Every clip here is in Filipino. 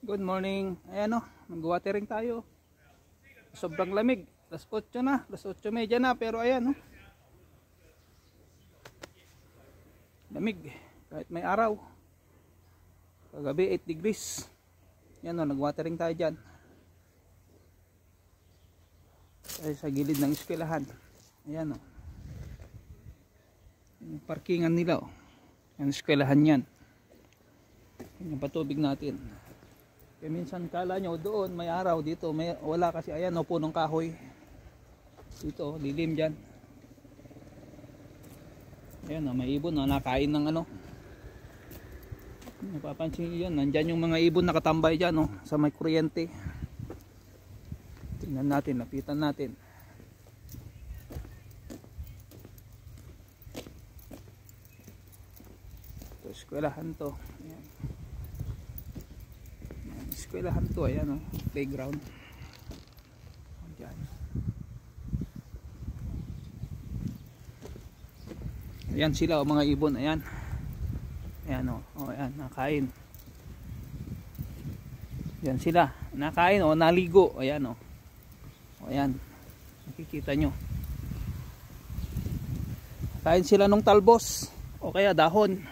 Good morning. Ayan o, mag-watering tayo. Sobrang lamig. Alas 8 na, alas 8:30 na, pero ayan o. Lamig, kahit may araw. Kagabi 8 degrees. Ayan o, nag-watering tayo dyan. Ay, sa gilid ng eskwelahan. Ayan o. Yung parkingan nila o. Yung eskwelahan yan. Yung patubig natin. Kaya minsan kala nyo doon may araw, dito may, wala kasi ayan o, punong kahoy dito, lilim dyan. Ayan o, may ibon o, nakain ng ano. Napapansin nyo yun, nandyan yung mga ibon nakatambay dyan o, sa may kuryente. Tingnan natin, lapitan natin. Ito, eskwelahan to. Ayan. Eskwelahan to, ayan o, playground. Ayan. Ayan sila o, mga ibon, ayan. Ayan o, ayan, nakain. Ayan sila, nakain o, naligo, ayan o. Ayan, nakikita nyo. Kain sila nung talbos o kaya dahon.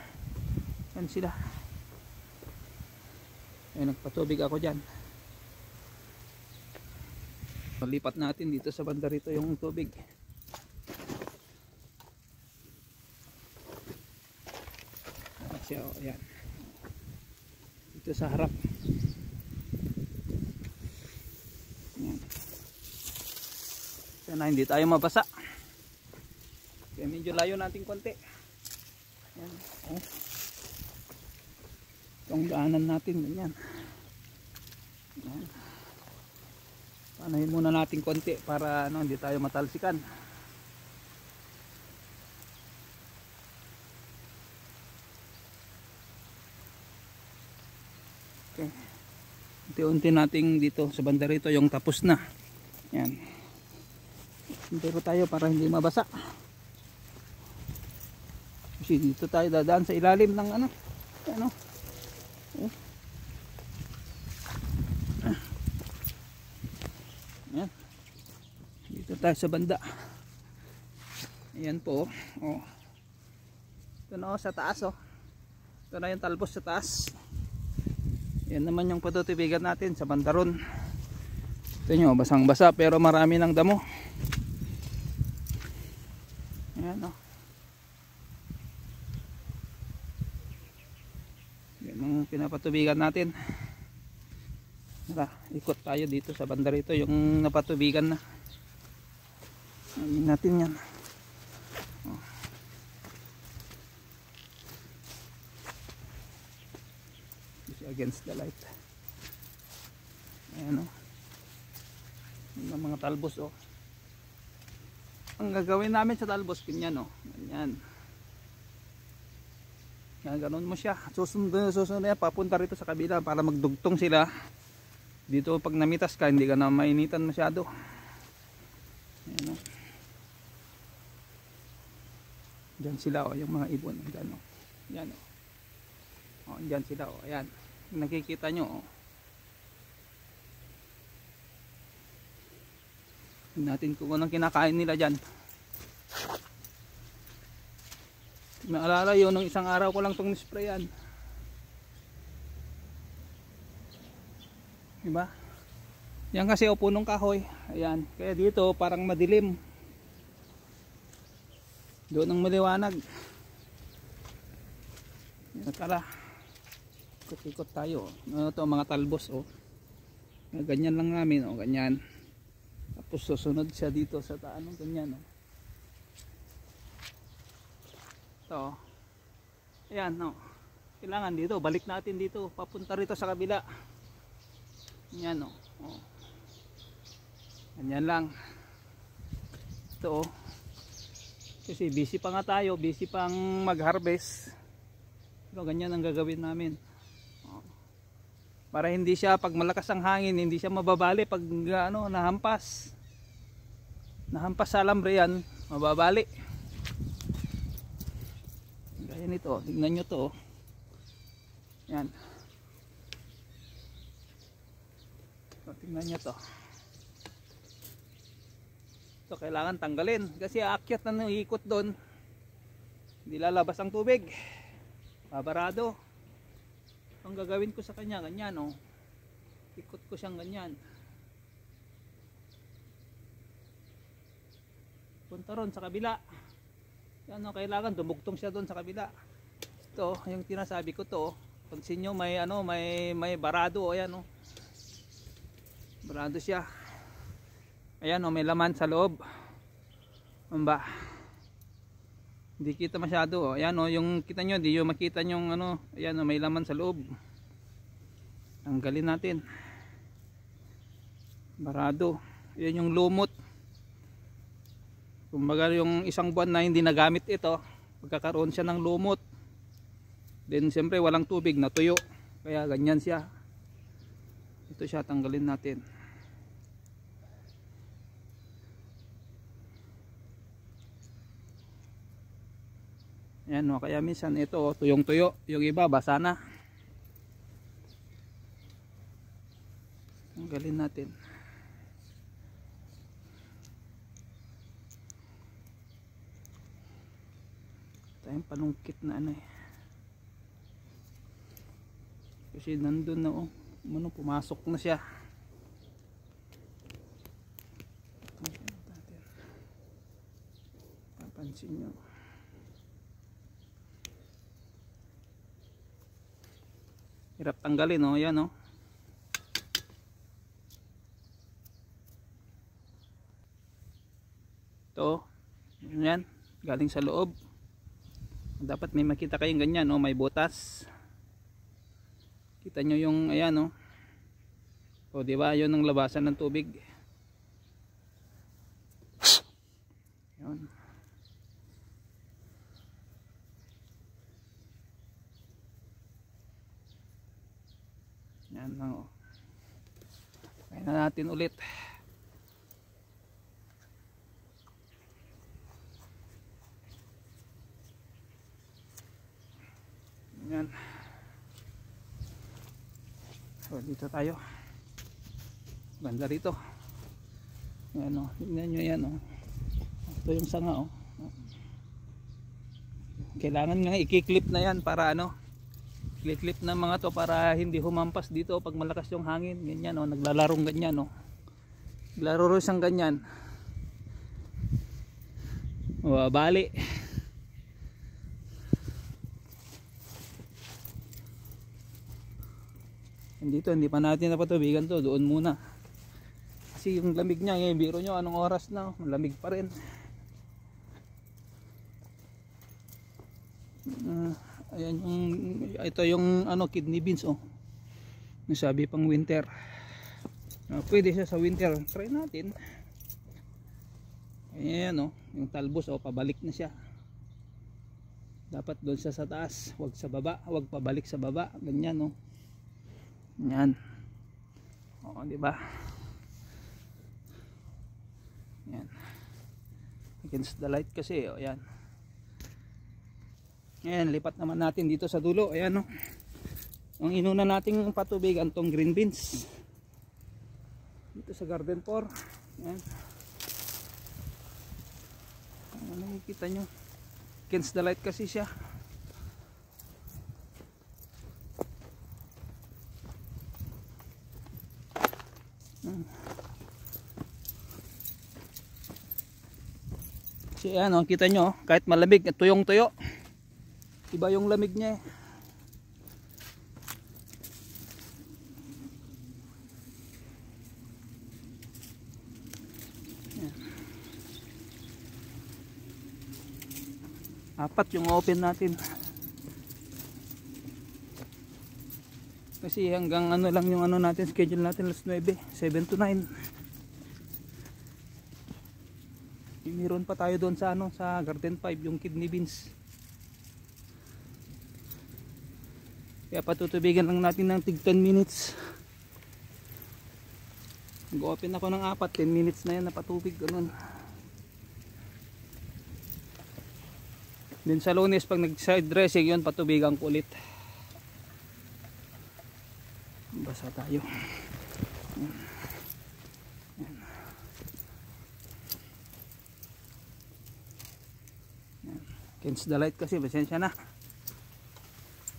Ayan sila. Ayan, nagpatubig ako dyan. Lipat natin dito sa banda rito yung tubig. Ayan. Dito sa harap. Ayan. Sana hindi tayo mabasa. Kaya medyo layo natin konti. Ayan. Oh. Itong daanan natin ganyan. Ayan. Panahin muna natin konti para ano, hindi tayo matalsikan. Okay. Unti-unti nating dito sa banda rito yung tapos na. Ayan. Pero tayo para hindi mabasa. Kasi dito tayo dadaan sa ilalim ng ano. Ano? Ayan. Dito tayo sa banda. Ayan po. Oh. Ito na sa taas oh. Ito na yung talbos sa taas. Yan naman yung patutubigan natin sa bandaron. Ito nyo, basang basa pero marami ng damo. Ayan o. Yan ang pinapatubigan natin. Tara, ikot tayo dito sa banda rito yung napatubigan na. Ayan natin yan. Against the light. Ayan o. Yung mga talbos o. Ang gagawin namin sa talbos, ganyan o. Ganyan. Ganoon mo siya. Susunod yan, papunta rito sa kabila para magdugtong sila. Dito pag namitas ka, hindi ka na mainitan masyado. Ayan o. Diyan sila o, yung mga ibon. Diyan o. Diyan o. O, diyan sila o. Ayan. Nakikita nyo oh. Natin kung anong kinakain nila dyan. Naalala yun, nung isang araw ko lang itong nisprayan. Diba? Yan kasi o, punong kahoy. Ayan. Kaya dito parang madilim. Doon ang maliwanag. Yan tala. Ikot tayo. Ito mga talbos oh. Ganyan lang namin oh, ganyan. Tapos susunod siya dito sa taano, ganyan oh. Ito. Ayan oh. Kailangan dito, balik natin dito, papunta rito sa kabila. Ganyan oh. Oh. Ganyan lang. Ito oh. Kasi busy pa nga tayo, busy pang mag-harvest. Pero ganyan ang gagawin namin. Para hindi siya pag malakas ang hangin, hindi siya mababali pag ano, nahampas. Nahampas sa alambre yan, mababali. Gaya nito, tingnan nyo to. Yan. So, tingnan nyo to. So kailangan tanggalin kasi aakyat na ikot doon, hindi lalabas ang tubig, babarado. Ang gagawin ko sa kanya ganyan, oh, ikot ko siyang ganyan, punta ron sa kabila. Yan, oh, kailangan dumugtong siya doon sa kabila. Ito yung tinasabi ko to, pag sinyo may ano, may barado, oh, ayan, oh, barado siya. Ayan, oh, may laman sa loob. Amba. Hindi kita masyado, oh. Ayan, oh, yung kita nyo, hindi yung makita yung ano. Ayan, oh, may laman sa loob. Tanggalin natin. Barado. Ayan yung lumot. Kumbaga yung isang buwan na hindi nagamit ito, magkakaroon siya ng lumot. Then siyempre walang tubig, natuyo. Kaya ganyan siya. Ito siya, tanggalin natin. Ayan, no, kaya minsan ito, oh, tuyong tuyo, yung iba basa na. Tanggalin natin. Tayong panungkit na ano eh. Kasi nandun na, oh, pumasok na siya. Papansin nyo. Hirap tanggalin, oh, yan, oh. Ito, yan, galing sa loob. Dapat may makita kayong ganyan, oh, may butas. Kita nyo yung, ayan, oh. O, di ba, yun ang labasan ng tubig. Yun. Yan lang, oh. Kaya na natin ulit. Yan. So dito tayo. Ganda rito. Yan, oh. Tingnan nyo yan, oh. Ito yung sanga, oh. Kailangan nga i-clip na yan para ano, clip na mga to para hindi humampas dito pag malakas yung hangin. Ganyan, oh, naglalarong ganyan, oh. Naglaro siyang ganyan. Oh, bali. Dito hindi pa natin napatubigan to, doon muna. Kasi yung lamig niya, eh, biro nyo anong oras na, malamig pa rin. Ayan yung, ito yung ano, kidney beans, oh. Nasabi pang winter. Pwede siya sa winter, try natin. Ayan, oh, yung talbos, oh, pabalik na siya. Dapat doon siya sa taas, wag sa baba, wag pabalik sa baba, ganyan, oh. Yan. Oo, di ba? Yan. Against the light kasi, oh, yan. Ayan, lipat naman natin dito sa dulo. Ayan, oh. Ang inuna nating patubigan tong green beans. Dito sa garden 4. Ayan. Ano nakikita nyo? Against the light kasi siya. Kasi ano, kita nyo, kahit malamig, tuyong tuyo, iba yung lamig niya, eh. Apat yung open natin. Kasi hanggang ano lang yung ano natin, schedule natin alas 9, 7 to 9. Meron pa tayo doon sa ano, sa garden 5, yung kidney beans. Kaya patutubigan lang natin ng tig 10 minutes. Mag-open ako ng 4, 10 minutes na yan na patubig, ganun. Then sa Lunes pag nag-side dressing yun, patubigan ko ulit. Basa tayo. Against the light kasi, pasensya na.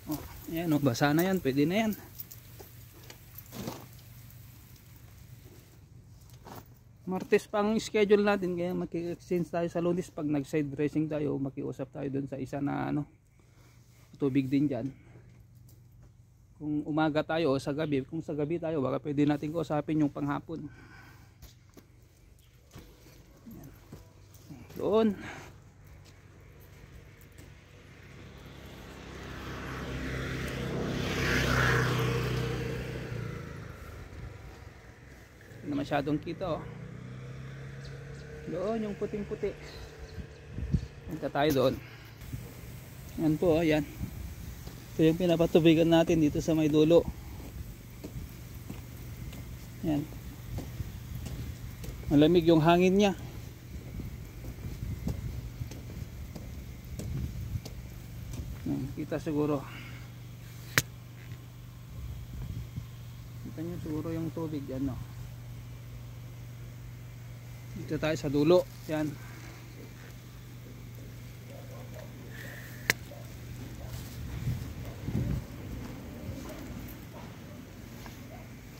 Oh, ayan o, basa na yan, pwede na yan. Martes pa ang schedule natin, kaya maki-exchange tayo sa Lunes. Pag nag-side dressing tayo, makiusap tayo dun sa isa na ano, tubig din dyan. Kung umaga tayo o sa gabi, kung sa gabi tayo, baka pwede natin kausapin yung panghapon. Doon. Hindi na masyadong kita oh. Doon yung puting puti. Punta tayo doon. Yan po, yan. Ito yung pinapatubigan natin dito sa may dulo. Yan. Malamig yung hangin niya. Yan, kita siguro. Kita nyo siguro yung tubig yan, no? Dito tayo sa dulo. Yan.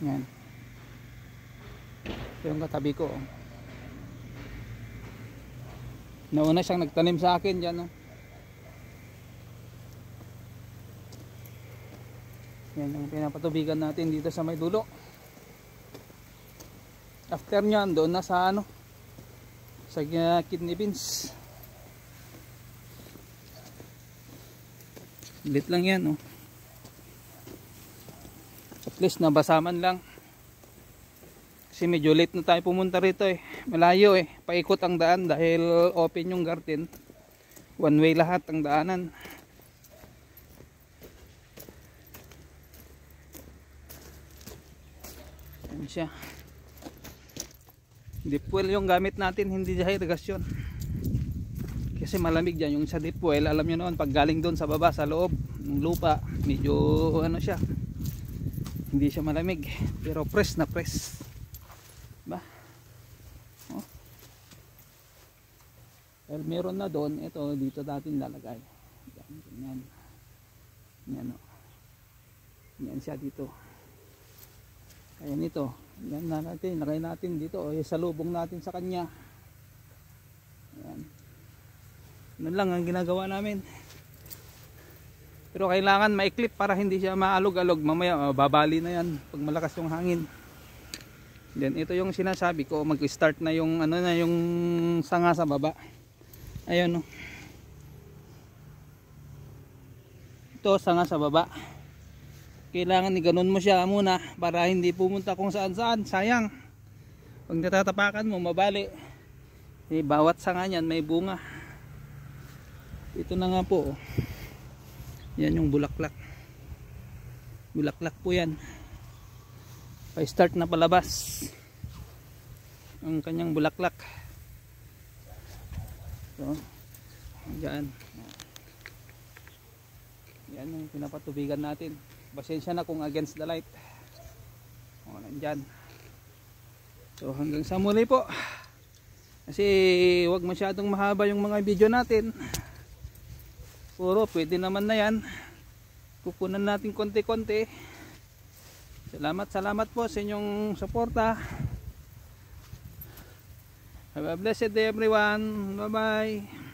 Yan. Ito yung katabi ko. Nauna siyang nagtanim sa akin dyan. No? Yan yung pinapatubigan natin dito sa may dulo. After nyan, doon na sa ano, sa kidney beans. Lit lang yan. Oh. At least nabasaman lang. Kasi medyo late na tayo pumunta rito eh. Malayo eh. Paikot ang daan dahil open yung garden. One way lahat ang daanan. Yan siya. Deep well yung gamit natin, hindi siya irrigasyon. Kasi malamig dyan yung sa deep well. Alam nyo noon, pag galing doon sa baba, sa loob ng lupa, medyo ano siya, hindi siya malamig. Pero press na press. Ba? Oh. Well, meron na doon. Ito, dito natin lalagay. Yan. Yan o. Yan siya dito. Kaya nito. Yan na natin. Lagay natin dito. O, salubong natin sa kanya. Yan. Yan lang ang ginagawa namin. Pero kailangan ma-clip para hindi siya maalog-alog. Mamaya babali na yan pag malakas yung hangin. Then ito yung sinasabi ko, mag-start na yung ano na yung sanga sa baba. Ayun oh. Ito sanga sa baba. Kailangan iganon mo siya muna para hindi pumunta kung saan-saan. Sayang. Pag natatapakan mo, mabali. Eh, bawat sanga niyan may bunga. Ito na nga po oh. Yan yung bulaklak. Bulaklak po yan. Pa-start na palabas ang kanyang bulaklak. So, dyan. Yan yung pinapatubigan natin. Pasensya na kung against the light. O, nandyan. So, hanggang sa muli po. Kasi wag masyadong mahaba yung mga video natin. Puro, pwede naman na yan. Kukunan natin konti-konti. Salamat po sa inyong suporta. Have a blessed day everyone. Bye bye.